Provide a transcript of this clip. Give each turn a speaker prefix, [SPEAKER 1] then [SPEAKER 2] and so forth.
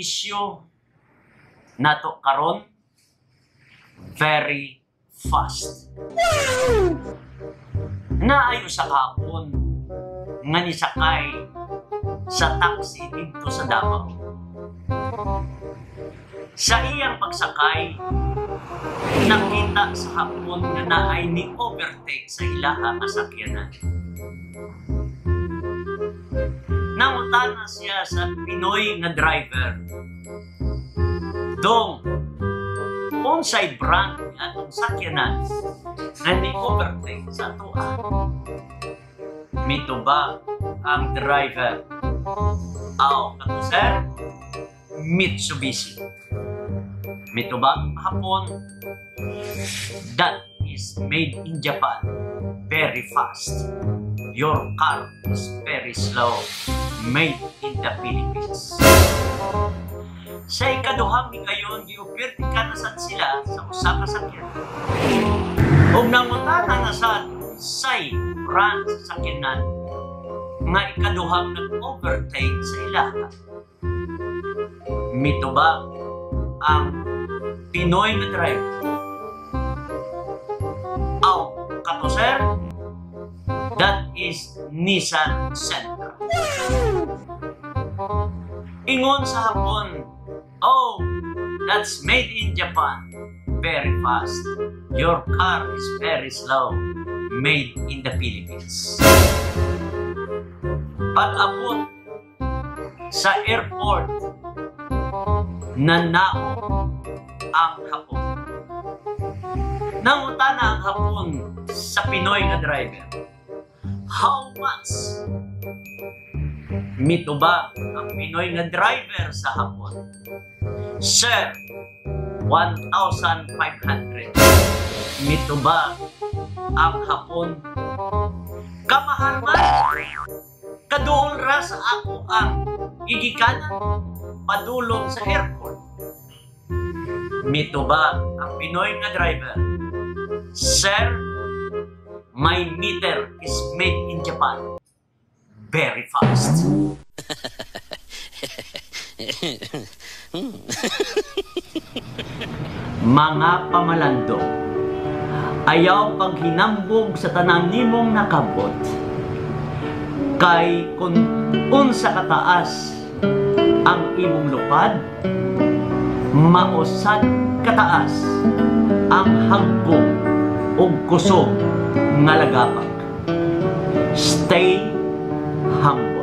[SPEAKER 1] issue nato karon very fast. Naayo sa kahapon nga nisakay sa taxi dito sa Davao. Sa iyang pagsakay, nakita sa hapon nga naay ni overtake sa ilaha nga sakyanan. Nangutana siya sa Pinoy nga driver, "Dong, unsay brand ni atong sakyanan nga ni overtake sa atua?" Mitubag ang driver, "Aw, kato sir, Mitsubishi." Mitubag hapon, "That is made in Japan, very fast. Your car is very slow, made in the Philippines." Sa ikaduhang gayon, giupirti ka na sad sila sa usa ka sakyanan. Og nangutana na sad say brand sa sakyanan nga ikaduhang nag-overtake sa ilaha. Mitubag ang Pinoy na driver, "Aw, kato sir, that is Nissan Sentra." Ingon sa hapon, "Oh, that's made in Japan, very fast. Your car is very slow, made in the Philippines." Pag-abot sa airport, nanao ang hapon. Nangutana ang hapon sa Pinoy nga driver, "How much?" Mitubag ang Pinoy nga driver sa hapon, "Sir, 1,500. Mitubag ang hapon, "Kamahal man, kaduol ra sa ako ang gigikanan padulong sa airport." Mitubag ang Pinoy nga driver, "Sir, my meter is made in Japan, very fast." Mga pamalando, ayaw paghinambog sa tanan nimong nakabot. Kay kung unsa kataas ang imong lupad, mausad kataas ang hagbong ug kusog nga lagapag. Stay humble.